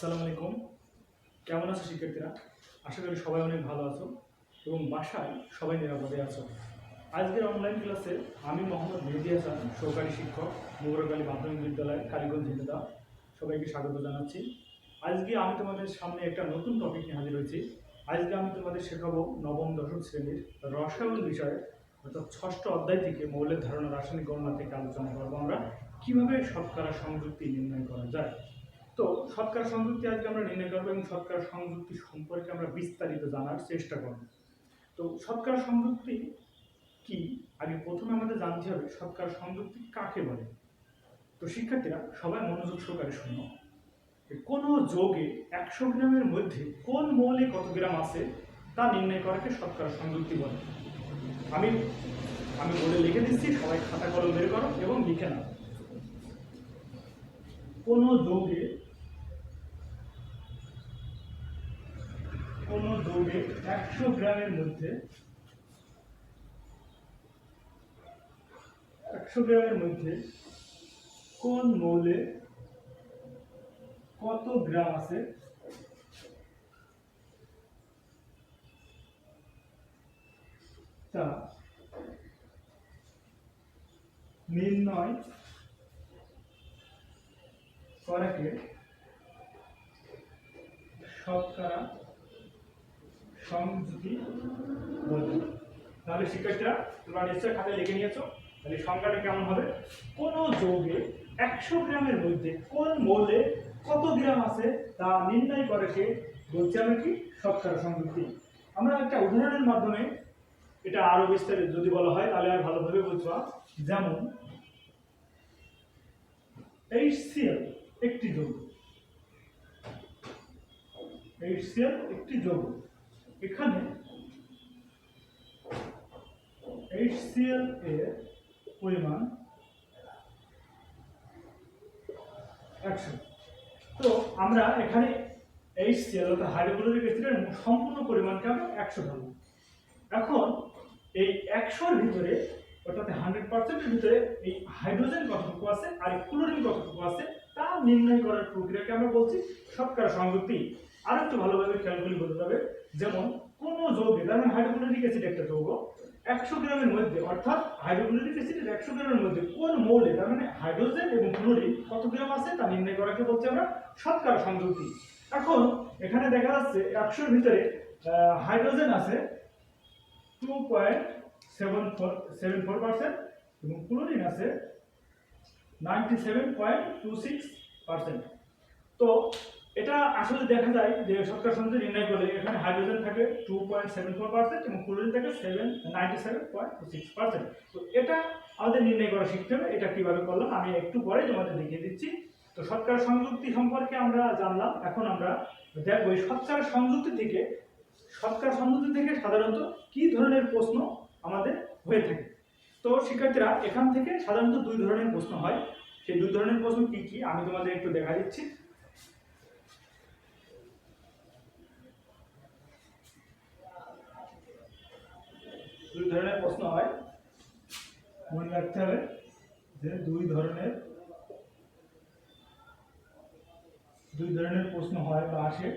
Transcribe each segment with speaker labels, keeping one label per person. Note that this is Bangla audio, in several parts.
Speaker 1: আসসালামু আলাইকুম। কেমন আছো শিক্ষার্থীরা? আশা করি সবাই অনেক ভালো আছো এবং বাসায় সবাই নিরাপদে আছো। আজকের অনলাইন ক্লাসে আমি মোহাম্মদ মেহেদী হাসান, সহকারী শিক্ষক, মোবারক আলী মাধ্যমিক বিদ্যালয়, কালীগঞ্জ, জেলা। সবাইকে স্বাগত জানাচ্ছি। আজকে আমি তোমাদের সামনে একটা নতুন টপিক নিয়ে হাজির হয়েছি। আজকে আমি তোমাদের শেখাবো নবম দশম শ্রেণীর রসায়ন বিষয়ে, অর্থাৎ ষষ্ঠ অধ্যায় থেকে মৌলের ধারণা, রাসায়নিক গণনা থেকে আলোচনা করবো আমরা কীভাবে শতকরা সংযুক্তি নির্ণয় করা যায়। তো শতকরা সংযুক্তি আজকে আমরা নির্ণয় করবো এবং শতকরা সংযুক্তি সম্পর্কে আমরা বিস্তারিত জানার চেষ্টা করব। তো শতকরা সংযুক্তি কি, আগে প্রথমে আমাদের জানতে হবে শতকরা সংযুক্তি কাকে বলে। তো শিক্ষার্থীরা সবাই মনোযোগ সহকারে শুনো। কোনো যোগে 100 গ্রামের মধ্যে কোন মৌলে কত গ্রাম আছে তা নির্ণয় করাকে শতকরা সংযুক্তি বলে। আমি আমি বলে লিখে দিচ্ছি, সবাই খাতা কলম বের করো এবং লিখে নাও। কোনো যোগে 100 গ্রামের মধ্যে 100 গ্রামের মধ্যে কোন মৌলে কত গ্রাম আছে তা নির্ণয় করাকে শতকরা সংযুক্তি বলে। তাহলে শিক্ষার্থীরা তোমরা নিশ্চয় খাতায় লিখে নিয়েছো। তাহলে সংখ্যাটা কেমন হবে? কোন যৌগে 100 গ্রামের মধ্যে কোন মৌলে কত গ্রাম আছে তা নির্ণয় করাকে বলছি আমরা কি শতকরা সংযুক্তি। আমরা একটা উদাহরণের মাধ্যমে এটা আরো বিস্তারিত যদি বলা হয় তাহলে আর ভালোভাবে বুঝবা। যেমন HCl একটি যৌগ, HCl একটি যৌগ। এখানে HCl এর পরিমাণ 100। তো আমরা এখানে HCl অর্থাৎ হাইড্রোক্লোরিক অ্যাসিডের সম্পূর্ণ পরিমাণকে আমরা 100 ধরব। এখন এই 100 এর ভিতরে অর্থাৎ 100% এর ভিতরে এই হাইড্রোজেন কতটুকু আছে আর ক্লোরিন কতটুকু আছে তা নির্ণয় করার প্রক্রিয়াকে আমরা বলছি শতকরা সংযুক্তি। আর একটু ভালোভাবে খেয়াল করলে বোঝা যাবে। যেমন কোন যৌগে, যেমন হাইড্রোক্লোরিক অ্যাসিড একটা যৌগ, 100 গ্রামের মধ্যে অর্থাৎ হাইড্রোক্লোরিক অ্যাসিডের 100 গ্রামের মধ্যে কোন মৌলে, তার মানে হাইড্রোজেন এবং ক্লোরিন কত গ্রাম আছে তা নির্ণয় করাকে বলছি আমরা শতকরা সংযুক্তি। এখন এখানে দেখা যাচ্ছে 100 এর ভিতরে হাইড্রোজেন আছে 2.74% এবং ক্লোরিন আছে 97.26%। তো এটা আসলে দেখা যায় যে শতকরা সংযুক্তি নির্ণয় করলে এখানে হাইড্রোজেন থাকে 2.74% এবং ক্লোরিন থাকে 97.26%। তো এটা আমাদের নির্ণয় করা শিখতে হবে। এটা কিভাবে করলাম আমি একটু পরে তোমাদের দেখিয়ে দিচ্ছি। তো শতকরা সংযুক্তি সম্পর্কে আমরা জানলাম। এখন আমরা দেখব এই শতকরা সংযুক্তি থেকে সাধারণত কি ধরনের প্রশ্ন আমাদের হয়ে থাকে। তো শিক্ষার্থীরা এখান থেকে সাধারণত দুই ধরনের প্রশ্ন হয়। সেই দুই ধরনের প্রশ্ন কি কি আমি তোমাদের একটু দেখা দিচ্ছি। দুই ধরনের প্রশ্ন হয়, মনে রাখতে হবে যে দুই ধরনের প্রশ্ন হয় বা আসে।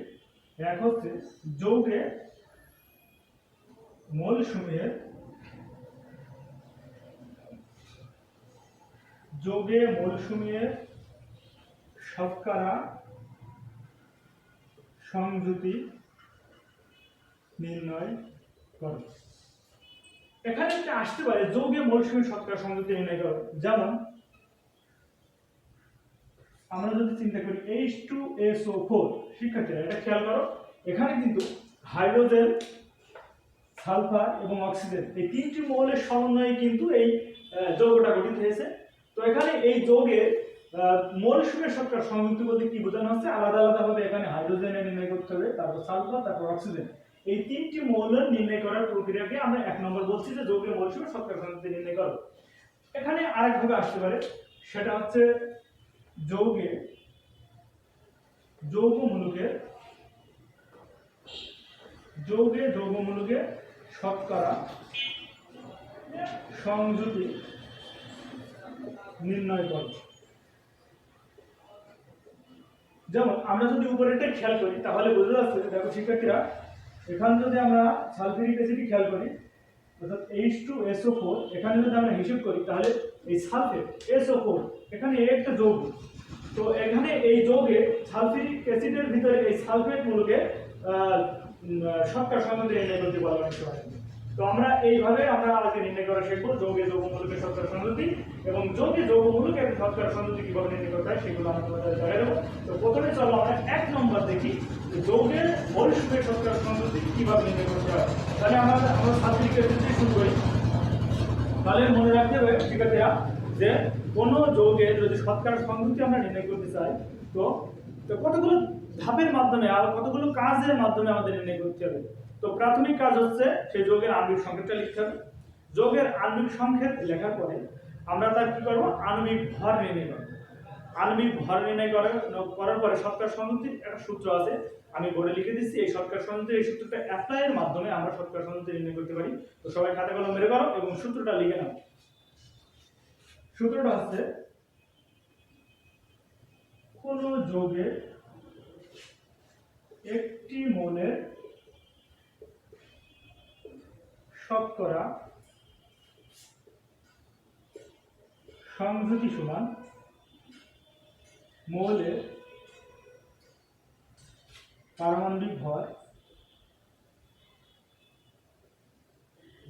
Speaker 1: এক হচ্ছে যৌগে মৌলসমূহের শতকরা সংযুক্তি নির্ণয় করো। এখানে একটা আসতে পারে যৌগে মৌলসমূহের শতকরা সংযুক্তি নির্ণয় করো। যেমন আমরা যদি চিন্তা করি H2SO4, শিক্ষার্থীরা এটা খেয়াল করো, এখানে কিন্তু হাইড্রোজেন, সালফার এবং অক্সিজেন এই তিনটি মৌলের সমন্বয়ে কিন্তু এই যৌগটা গঠিত হয়েছে। তো এখানে এই যৌগের মৌলসমূহের শতকরা সংযুক্তি বলতে কি বোঝানো হচ্ছে, আলাদা আলাদাভাবে এখানে হাইড্রোজেন নির্ণয় করতে হবে, তারপর সালফার, তারপর অক্সিজেন, এই তিনটি মৌল নির্ণয় করার প্রক্রিয়াকে আমরা এক নম্বর বলছি যে যৌগের মৌলসমূহের শতকরা সংযুক্তি নির্ণয় করো। এখানে আরেকভাবে আসতে পারে, সেটা হচ্ছে যৌগমূলকের শতকরা সংযুতি নির্ণয় করো। যেমন আমরা যদি উপরেরটা খেয়াল করি তাহলে বোঝা যাচ্ছে, দেখো শিক্ষার্থীরা, এখানে যদি আমরা সালফিউরিক অ্যাসিড খেয়াল করি অর্থাৎ H2SO4, এখানে যদি আমরা হিসাব করি তাহলে এই সালফেট SO4 এখানে একটা যৌগ, তো এখানে এই যৌগে সালফিউরিক অ্যাসিডের ভিতরে এই সালফেট মূলকে শর্করা সংহতি নির্ণয় করতে বলা হয়। তো আমরা এইভাবে আমরা আজকে নির্ণয় করা শিখবো যৌগে যৌগমূলকের শর্করা সংহতি এবং যৌগে যৌগমূলকের শর্করা সংহতি কিভাবে নির্ণয় করতে হয় সেগুলো আমরা তোমাদের দেখাই দেবো। তো প্রথমে চলো আমরা 1 নম্বর দেখি যে যৌগের মৌলসমূহের শর্করা সংহতি কিভাবে নির্ণয় করতে হয়। তাহলে আমরা সালফিউরিক অ্যাসিড দিয়ে শুরু করি। তাহলে মনে রাখতে হবে শিক্ষার্থীরা যে কোনো যৌগের যদি শর্করা সংহতি আমরা নির্ণয় করতে চাই তো কতগুলো ধাপের মাধ্যমে আর কতগুলো কাজের মাধ্যমে আমাদের নির্ণয় করতে হবে। তো প্রাথমিক কাজ হচ্ছে সেই যৌগের আণবিক সংকেতটা লিখতে হবে। যৌগের আণবিক সংকেত লেখার পরে আমরা তার কি করব, আণবিক ভর নির্ণয় করব। আণবিক ভর নির্ণয় করার পরে শর্করা সংহতির একটা সূত্র আছে, আমি বোর্ডে লিখে দিচ্ছি। এই শর্করা সংহতির এই সূত্রটা অ্যাপ্লাইয়ের মাধ্যমে আমরা শর্করা সংহতি নির্ণয় করতে পারি। তো সবাই খাতা কলম মেরে করো এবং সূত্রটা লিখে নাও। সূত্রটা হচ্ছে কোন যৌগের একটি মোলের শর্করা সংহতি সমান মোলের পারমাণবিক ভর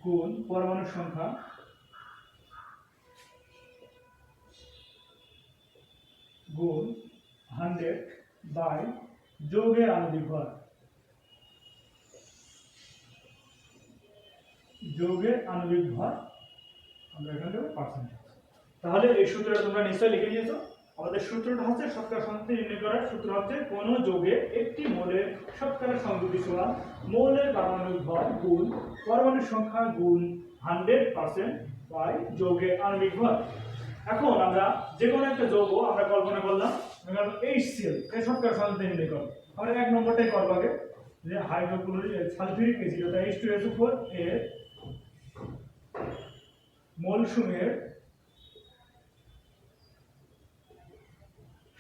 Speaker 1: গুণ পরমাণুর সংখ্যা গুণ 100 বাই যৌগের আণবিক ভর। যৌগের আণবিক ভর আমরা এখানে দেবো পার্সেন্টেজ। তাহলে এই সূত্রটা তোমরা নিশ্চয়ই লিখে নিয়েছো। আমাদের সূত্রটা হচ্ছে শর্করা সংহতি নির্ণয় করার সূত্র হচ্ছে কোন যৌগে একটি মোলের শর্করা সংহতি সমান মোলের পারমাণবিক ভর গুণ পরমাণুর সংখ্যা গুণ 100% বাই যৌগের আণবিক ভর। এখন আমরা যে কোনো একটা যৌগ আমরা কল্পনা করলাম HCl এর শর্করা সংহতি নির্ণয় করব। আমরা 1 নম্বরটাই করব আগে, যে হাইড্রোক্লোরিক সালফিউরিক অ্যাসিড অর্থাৎ H2SO4 এর মোলসমূহের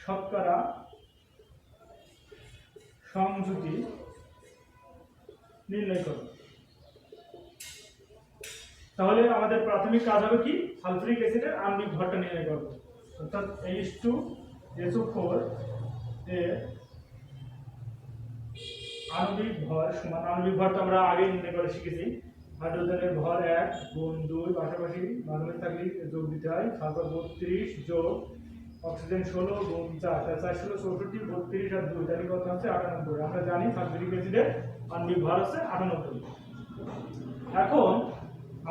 Speaker 1: শর্করা সংহতি নির্ণয় করব। তাহলে আমাদের প্রাথমিক কাজ হবে কি, সালফিউরিক অ্যাসিডের আণবিক ভরটা নির্ণয় করব। অর্থাৎ H2SO4 এর আণবিক ভর সমান, আণবিক ভর তো আমরা আগে নির্ণয় করে শিখেছি, হাইড্রোজেনের ভর 1 গুণ 2 পাশাপাশি মাধ্যমে থাকলে যোগ দিতে হয়, সালফার 32 যোগ অক্সিজেন 16 গুণ 4 4 16 64 32 আর 2 তাহলে কত আছে 98। আমরা জানি সালফিউরিক অ্যাসিডের আণবিক ভর আছে 98। এখন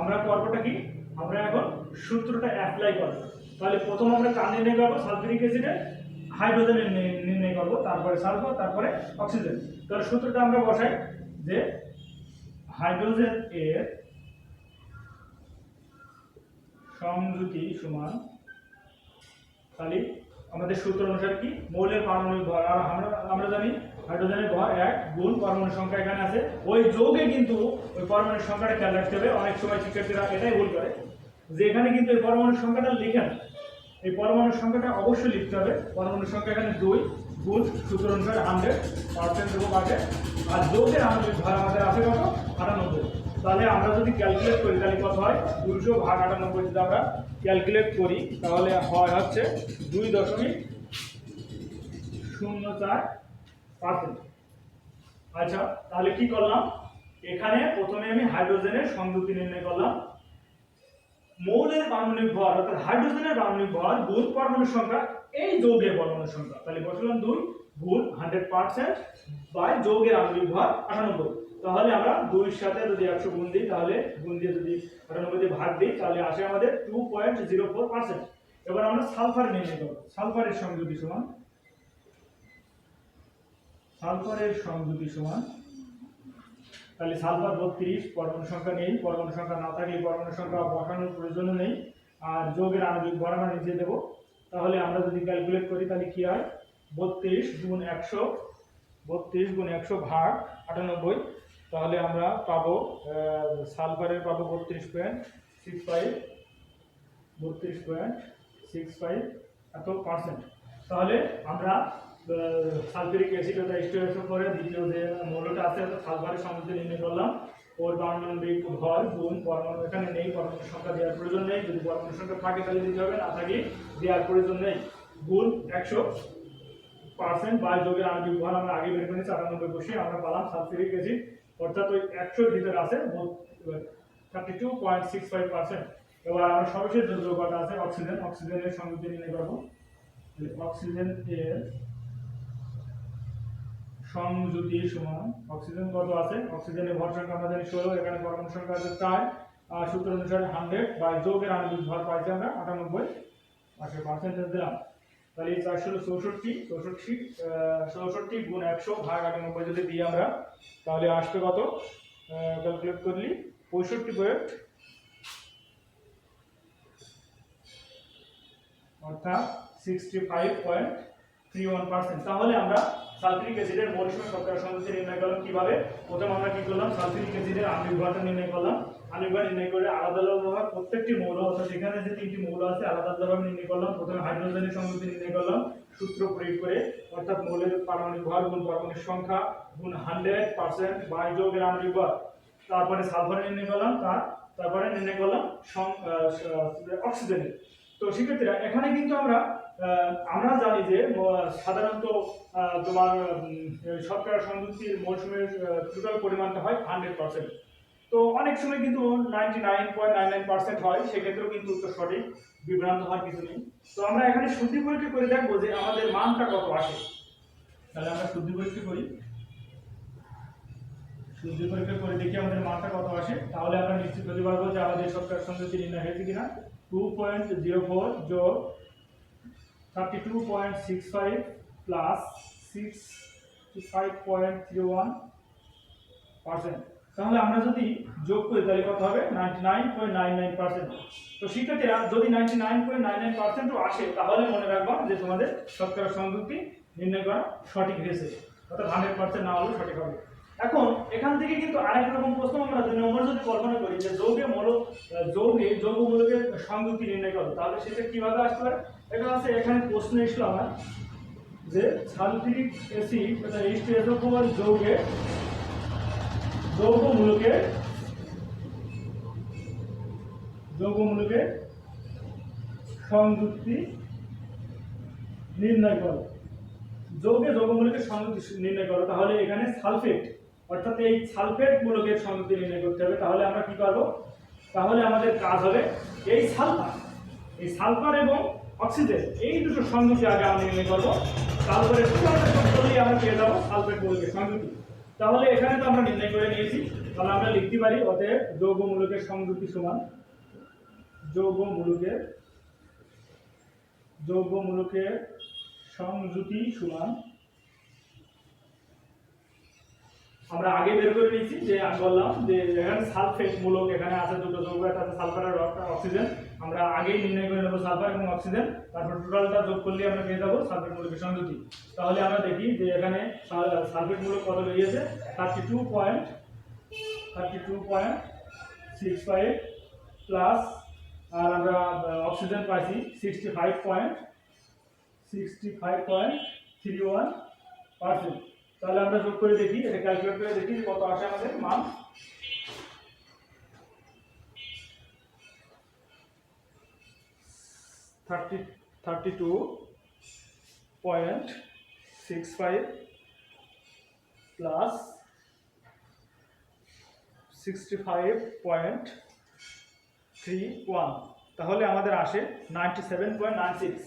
Speaker 1: আমরা করবটা কি, আমরা এখন সূত্রটা অ্যাপ্লাই করব। তাহলে প্রথম আমরা কার নির্ণয় করব, সালফিউরিক অ্যাসিডের হাইড্রোজেনের নির্ণয় করব, তারপরে সালফার, তারপরে অক্সিজেন। তাহলে সূত্রটা আমরা বসাই যে হাইড্রোজেন এর সংযুতি সমান, তাহলে আমাদের সূত্র অনুসারে কি, মৌলের পারমাণবিক ভর, আর আমরা জানি হাইড্রোজেনের ভর 1 গুণ পরমাণুর সংখ্যা এখানে আছে। ওই যৌগে কিন্তু ওই পরমাণুর সংখ্যাটা খেয়াল রাখতে হবে। অনেক সময় শিক্ষার্থীরা এটাই ভুল করে যে এখানে কিন্তু এই পরমাণুর সংখ্যাটা লিখে না, এই পরমাণুর সংখ্যাটা অবশ্যই লিখতে হবে। পরমাণুর সংখ্যা এখানে 2 গুণ সূত্র অনুসারে 100% দেবো আগে, আর যৌগের আণবিক ভর আমাদের আছে কত, 98। তাহলে আমরা যদি ক্যালকুলেট করি তাহলে কত হয়, 200 ভাগ 98 যদি আমরা ক্যালকুলেট করি তাহলে হয় হচ্ছে 2.04%। আচ্ছা, তাহলে কি করলাম, এখানে প্রথমে আমি হাইড্রোজেনের সংযুক্তি নির্ণয় করলাম, মৌলের পারমাণবিক ভর অর্থাৎ হাইড্রোজেনের পারমাণবিক ভর গুণ পরমাণুর সংখ্যা এই যৌগের পরমাণুর সংখ্যা, তাহলে বসালাম 2 গুণ 100% বাই যৌগের আণবিক ভর 98। তাহলে আমরা 2 এর সাথে যদি 100 গুণ দিই, তাহলে গুণ দিয়ে যদি 98 দিয়ে ভাগ দিই তাহলে আসে আমাদের 2.04%। এবার আমরা সালফার নির্ণয় করব। সালফারের সংযুতি সমান, সালফারের সংযুতি সমান, তাহলে সালফার 32, পরমাণু সংখ্যা নেই, পরমাণু সংখ্যা না থাকলে পরমাণু সংখ্যা বসানোর প্রয়োজন নেই, আর যৌগের আণবিক ভর আমরা নিচে দেব। তাহলে আমরা যদি ক্যালকুলেট করি তাহলে কি হয়, 32 গুণ 100 ভাগ 98, তাহলে আমরা পাবো সালফারের পাবো 32.65 এত %। তাহলে আমরা সালফিউরিক অ্যাসিড অর্থাৎ H2SO4 এর দ্বিতীয় যে মৌলটা আছে অর্থাৎ সালফারের সংযুতি নির্ণয় করলাম। ওর পারমাণবিক ভর গুণ পরমাণু, এখানে নেই পরমাণুর সংখ্যা দেওয়ার প্রয়োজন নেই, যদি পরমাণুর সংখ্যা থাকে তাহলে দিতে হবে, না থাকলে দেওয়ার প্রয়োজন নেই, গুণ 100% বা যোগের আণবিক ভর আমরা আগে বের করেছি 98 বসিয়ে আমরা পেলাম সালফিউরিক অ্যাসিড অর্থাৎ ওই 100 এর ভিতরে আছে 32.65%। এবার আমরা সর্বশেষ যে যৌগটা আছে অক্সিজেন, অক্সিজেনের সংযুতি নির্ণয় করব। অক্সিজেন এর সংযুতি সমান, অক্সিজেন কত আছে, অক্সিজেনের ভর সংখ্যা আমরা জানি 16, এখানে পরমাণু সংখ্যা আছে 4, আর সূত্র অনুসারে 100 বা যোগের আণবিক ভর পাইছি আমরা 98, আচ্ছা পার্সেন্টেজ দিলাম, তাহলে 464 গুণ 100 ভাগ 98 যদি দিই আমরা তাহলে আসবে কত, ক্যালকুলেট করলি 65 অর্থাৎ 65.31%। তাহলে আমরা সালফিউরিক অ্যাসিডের মৌলসমূহের শতকরা সংযুতি নির্ণয় করলাম কিভাবে, প্রথম আমরা কি করলাম সালফিউরিক অ্যাসিডের আণবিক ভরটা নির্ণয় করলাম, আণবিক ভর নির্ণয় করে আলাদা আলাদাভাবে প্রত্যেকটি মৌল অর্থাৎ এখানে যে তিনটি মৌল আছে আলাদা আলাদাভাবে নির্ণয় করলাম। প্রথমে হাইড্রোজেনের সংযুতি নির্ণয় করলাম সূত্র প্রয়োগ করে, অর্থাৎ মৌলের পারমাণবিক ভর গুণ পরমাণুর সংখ্যা গুণ 100% বাই যোগের আণবিক ভর, তারপরে সালফার নির্ণয় করলাম, তারপরে নির্ণয় করলাম অক্সিজেনের। তো শিক্ষার্থীরা এখানে কিন্তু আমরা জানি যে সাধারণত তোমার শতকরা সংযুক্তির মৌলসমূহের টোটাল পরিমাণটা হয় 100%। তো অনেক সময় কিন্তু 99.99% হয়, সেক্ষেত্রেও কিন্তু উত্তর সঠিক, বিভ্রান্ত হওয়ার কিছু নেই। তো আমরা এখানে শুদ্ধি পরীক্ষা করে দেখবো যে আমাদের মানটা কত আসে। তাহলে আমরা শুদ্ধি পরীক্ষা করি, শুদ্ধি পরীক্ষা করে দেখি আমাদের মানটা কত আসে, তাহলে আমরা নিশ্চিত হতে পারবো যে আমাদের শতকরা সংযুতি নির্ণয় হয়েছে কিনা। 2.04 যোগ 32.65 প্লাস 65.31%, তাহলে আমরা যদি যোগ করি তাহলে কত হবে 99.99%। তো শিক্ষার্থীরা যদি 99.99% আসে তাহলে মনে রাখবা যে তোমাদের শতকরা সংযুক্তি নির্ণয় করা সঠিক হয়েছে, অর্থাৎ 100% না হলেও সঠিক হবে। এখন এখান থেকে কিন্তু আরেক রকম প্রশ্ন আমরা 2 নম্বর যদি কল্পনা করি যে যৌগ মূলকের সংযুক্তি নির্ণয় করো, তাহলে সেটা কিভাবে আসতে পারে। এখানে প্রশ্ন এসলো আমার যে সালফিউরিক অ্যাসিড অর্থাৎ H2SO4 যৌগ মূলকের সংযুক্তি নির্ণয় করো, যৌগ মূলকের সংযুক্তি নির্ণয় করো। তাহলে এখানে সালফেট অর্থাৎ এই সালফেট মূলকের সংযুক্তি নির্ণয় করতে হবে। তাহলে আমরা কি করব, তাহলে আমাদের কাজ হবে এই সালফার এবং অক্সিজেন এই দুটো সংযুক্তি আগে আমরা নির্ণয় করব, তারপরে আমরা পেয়ে যাবো সালফেট মূলকের সংযুক্তি। তাহলে এখানে তো আমরা নির্ণয় করে নিয়েছি, তাহলে আমরা লিখতে পারি অতএব যৌগ মূলকের সংযুক্তি সমান যৌগ মূলকের সংযুতি সমান, আমরা আগে বের করে নিয়েছি যে আমি বললাম যে এখানে সালফেট মূলক এখানে আছে দুটো যৌগ, একটা আছে সালফার আর অক্সিজেন, আমরা আগেই নির্ণয় করে নেব সালফার এবং অক্সিজেন, তারপর টোটালটা যোগ করলে আমরা পেয়ে যাবো সালফেট মূলকের সংযুতি। তাহলে আমরা দেখি যে এখানে সালফেট মূলক কত বেরিয়েছে 32.65 প্লাস, আর আমরা অক্সিজেন পাইছি 65.31%। তাহলে আমরা যোগ করে দেখি, এটা ক্যালকুলেট করে দেখি কত আসে আমাদের মান। (32.65 প্লাস 65.31), তাহলে আমাদের আসে 97.96%।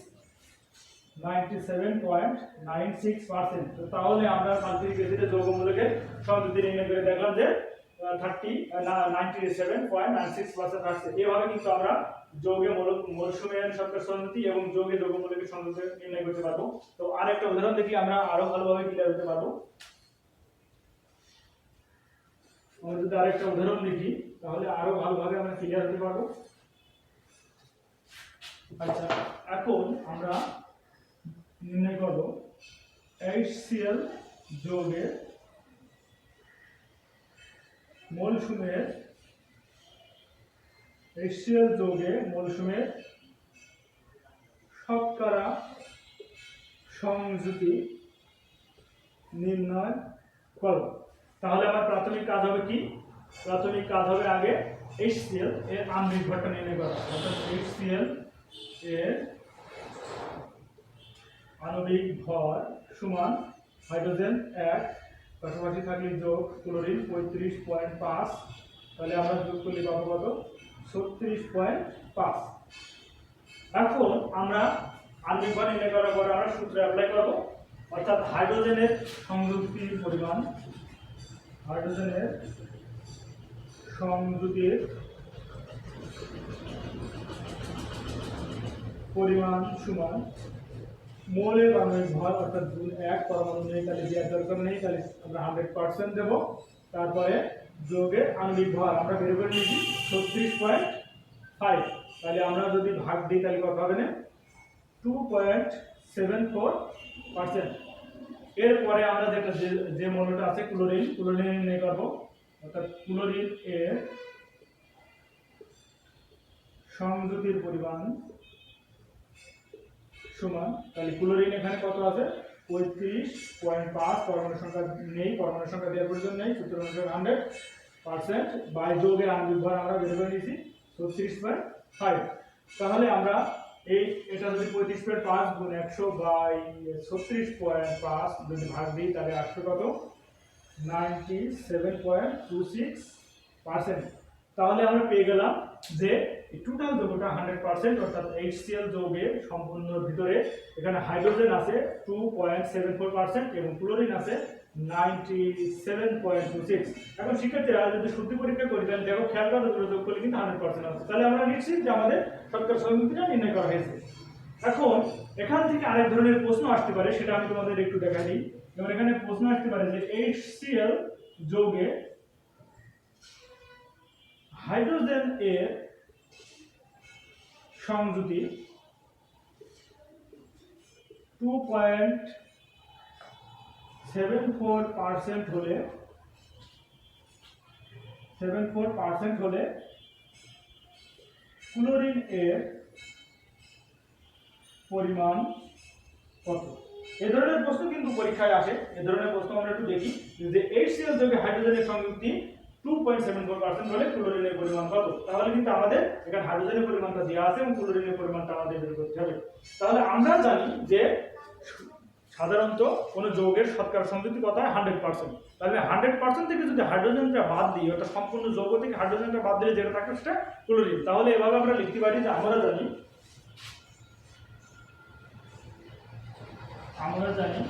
Speaker 1: তাহলে আমরা সালফিউরিক অ্যাসিডের যৌগ মূলকের সংযুতি নির্ণয় করে দেখলাম যে 97.96% আসছে। এভাবে কিন্তু আমরা যৌগে মৌলসমূহের শতকরা সংযুতি এবং যৌগ মূলকের সংযুতি নির্ণয় করতে পারবো। তো আরেকটা উদাহরণ দেখি আমরা আরো ভালোভাবে ক্লিয়ার হতে পারবো। আমরা যদি আরেকটা উদাহরণ দেখি তাহলে আরো ভালোভাবে আমরা ক্লিয়ার হতে পারবো। আচ্ছা, এখন আমরা নির্ণয় করব HCl যৌগের মৌলসমূহের শতকরা সংযুতি নির্ণয় করো। তাহলে আমার প্রাথমিক কাজ হবে কি? প্রাথমিক কাজ হবে আগে HCl এর আণবিক ভরটা নির্ণয় করা, অর্থাৎ HCl এর আণবিক ভর সমান হাইড্রোজেন 1, পাশাপাশি থাকলে যোগ ক্লোরিন 35.5, তাহলে আমরা যোগ করলে পাবো কত? 36.5। এখন আমরা আণবিক ভর নির্ণয় করার পরে আমরা সূত্র অ্যাপ্লাই করব, অর্থাৎ হাইড্রোজেনের সংযুক্তির পরিমাণ, হাইড্রোজেনের সংযুতির পরিমাণ সমান মোলের আণবিক ভর, অর্থাৎ 1 পরমাণু নেই তাহলে দেওয়ার দরকার নেই, তাহলে আমরা 100% দেব। তারপরে যোগের আণবিক ভর আমরা বের করে নিয়েছি 36.5, তাহলে আমরা যদি ভাগ দিই তাহলে কত হবে না? 2.74%। এরপরে আমরা যেটা যে মৌলটা আছে ক্লোরিন নির্ণয় করব, অর্থাৎ ক্লোরিন এর সংযুতির পরিমাণ সমান, তাহলে ক্লোরিন এখানে কত আছে? 35.5, পরমাণু সংখ্যা নেই, পরমাণু সংখ্যা দেওয়ার প্রয়োজন নেই, সূত্র অনুসারে 100% বাই যোগের আণবিক ভর আমরা বের করে নিয়েছি 36.5। তাহলে আমরা এটা যদি 35.5 গুণ 100 বাই 36.5 যদি ভাগ দিই তাহলে আসবে কত? 97.26%। তাহলে আমরা পেয়ে গেলাম যে টোটাল যৌগটা 100%, অর্থাৎ HCl যৌগের সম্পূর্ণ ভিতরে এখানে হাইড্রোজেন আছে 2.74% এবং ক্লোরিন আছে 97.26। এখন শিক্ষার্থীরা যদি শুদ্ধি পরীক্ষা করি তাহলে দেখো খেয়াল করো দুটো যোগ করলে কিন্তু 100% আছে, তাহলে আমরা নিশ্চিত যে আমাদের শতকরা সংযুক্তিটা নির্ণয় করা হয়েছে। এখন এখান থেকে আরেক ধরনের প্রশ্ন আসতে পারে, সেটা আমি তোমাদের একটু দেখাই দিই। যেমন এখানে প্রশ্ন আসতে পারে যে HCl যৌগে হাইড্রোজেন এর সংযুতি 2.74% হলে ক্লোরিন এর পরিমাণ কত? এই ধরনের প্রশ্ন কিন্তু পরীক্ষায় আসে। এই ধরনের প্রশ্ন আমরা একটু দেখি যে HCl যৌগে হাইড্রোজেনের সংযুক্তি 2.74% হলে ক্লোরিনের পরিমাণ কত? তাহলে কিন্তু আমাদের এখানে হাইড্রোজেনের পরিমাণটা দেওয়া আছে এবং ক্লোরিনের পরিমাণটা আমাদের বের করতে হবে। তাহলে আমরা জানি যে সাধারণত কোন যৌগের শতকরা সংযুক্তি কত হয়? 100%। তাহলে 100% থেকে যদি হাইড্রোজেনটা বাদ দিই, অর্থাৎ সম্পূর্ণ যৌগ থেকে হাইড্রোজেনটা বাদ দিলে যেটা থাকে সেটা ক্লোরিন। তাহলে এভাবে আমরা লিখতে পারি যে আমরা জানি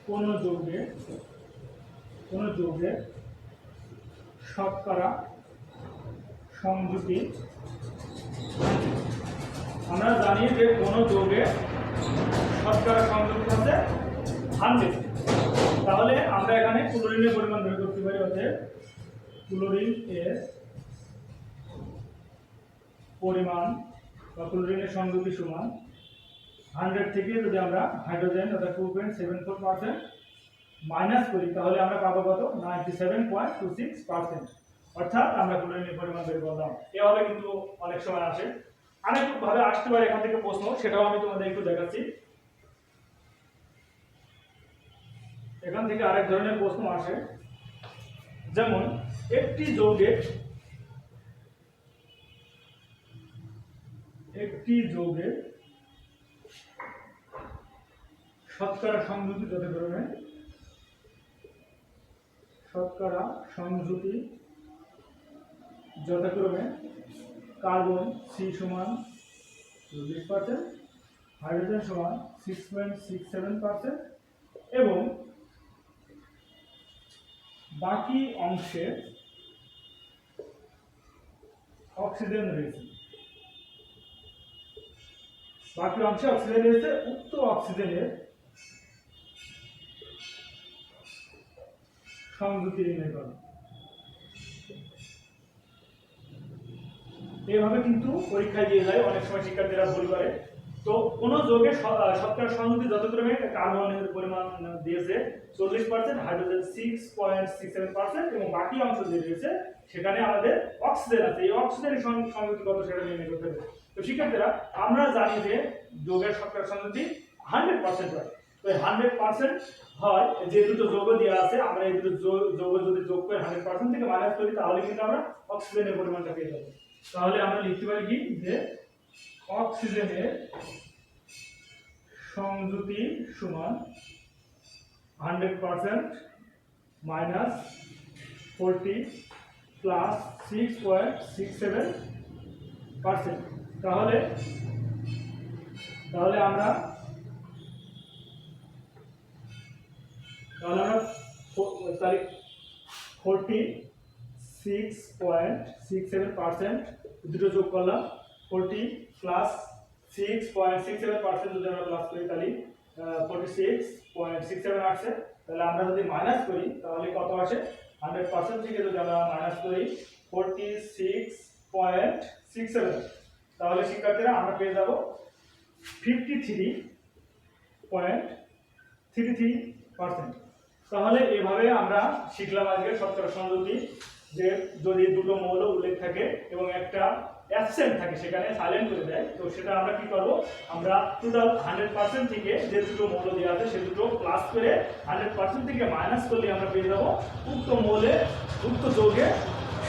Speaker 1: কোন যৌগের শতকরা সংযুতি, আমরা জানি যে কোন যৌগের শতকরা সংযুক্তি হচ্ছে 100। তাহলে আমরা এখানে ক্লোরিনের পরিমাণ বের করতে পারি, অতএব ক্লোরিন এর পরিমাণ বা ক্লোরিনের সংযুতি সমান 100 থেকে যদি আমরা হাইড্রোজেন অর্থাৎ 2.74% মাইনাস করি তাহলে আমরা পাবো কত? 97.26%। অর্থাৎ আমরা ক্লোরিনের পরিমাণ বের করলাম। এভাবে কিন্তু অনেক সময় আসে, আরেক ভাবে আসতে পারে এখান থেকে প্রশ্ন, সেটাও আমি তোমাদের একটু দেখাচ্ছি। এখান থেকে আরেক ধরনের প্রশ্ন আসে, যেমন একটি যৌগের শতকরা সংযুতি যথাক্রমে কার্বন C সমান 40%, হাইড্রোজেন সমান 6.67% এবং বাকি অংশে অক্সিজেন রয়েছে। উক্ত অক্সিজেনের সংযুতি নির্ণয় করা। এইভাবে কিন্তু পরীক্ষায় দিয়ে যায়, অনেক সময় শিক্ষার্থীরা ভুল করে। তো কোন যৌগের শতকরা সংযুতি যথাক্রমে কার্বনের পরিমাণ দিয়েছে 40%, হাইড্রোজেন 6.67% এবং বাকি অংশ যে রয়েছে সেখানে আমাদের অক্সিজেন আছে। এই অক্সিজেনের সংযুতি কত সেটা নির্ণয় করতে হবে। তো শিক্ষার্থীরা আমরা জানি যে যৌগের শতকরা সংযুতি 100% হয়। তো 100% হয় যে দুটো যৌগ দেওয়া আছে, আমরা এই দুটো যৌগ যদি যোগ করে 100% থেকে মাইনাস করি তাহলে কিন্তু আমরা অক্সিজেনের পরিমাণটা পেয়ে যাব। তাহলে আমরা লিখতে পারি কি যে অক্সিজেনের সংযুতি সমান 100% মাইনাস 40 প্লাস 6.67%। তাহলে তাহলে আমরা 46.67% দুটো যোগ করলাম, 40 প্লাস 6.67% যদি আমরা প্লাস করি তাহলে 46.67 আসছে। তাহলে আমরা যদি মাইনাস করি তাহলে কত আসে, 100% থেকে যদি আমরা মাইনাস করি 46.67, তাহলে শিক্ষার্থীরা আমরা পেয়ে যাব 53.33%। তাহলে এভাবে আমরা শিখলাম আজকে শতকরা সংযুতি, যে যদি দুটো মৌল উল্লেখ থাকে এবং একটা অ্যাবসেন্ট থাকে সেখানে সাইলেন্ট করে দেয়, তো সেটা আমরা কি করব, আমরা টোটাল 100% থেকে যে দুটো মৌল দেওয়া আছে সে দুটো প্লাস করে 100% থেকে মাইনাস করলে আমরা পেয়ে যাব উক্ত মৌলে উক্ত যৌগে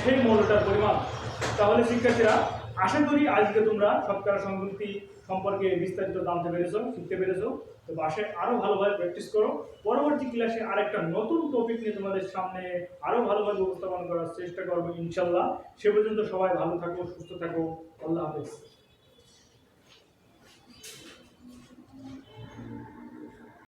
Speaker 1: সেই মৌলটার পরিমাণ। তাহলে শিক্ষার্থীরা আশা করি আজকে তোমরা শতকরা সংযুক্তি সম্পর্কে বিস্তারিত জানতে পেরেছো, শিখতে পেরেছো। তো বাসায় আরো ভালোভাবে প্র্যাকটিস করো। পরবর্তী ক্লাসে আরেকটা নতুন টপিক নিয়ে তোমাদের সামনে আরো ভালোভাবে উপস্থাপন করার চেষ্টা করবো ইনশাল্লাহ। সে পর্যন্ত সবাই ভালো থাকো, সুস্থ থাকো। আল্লাহ হাফেজ।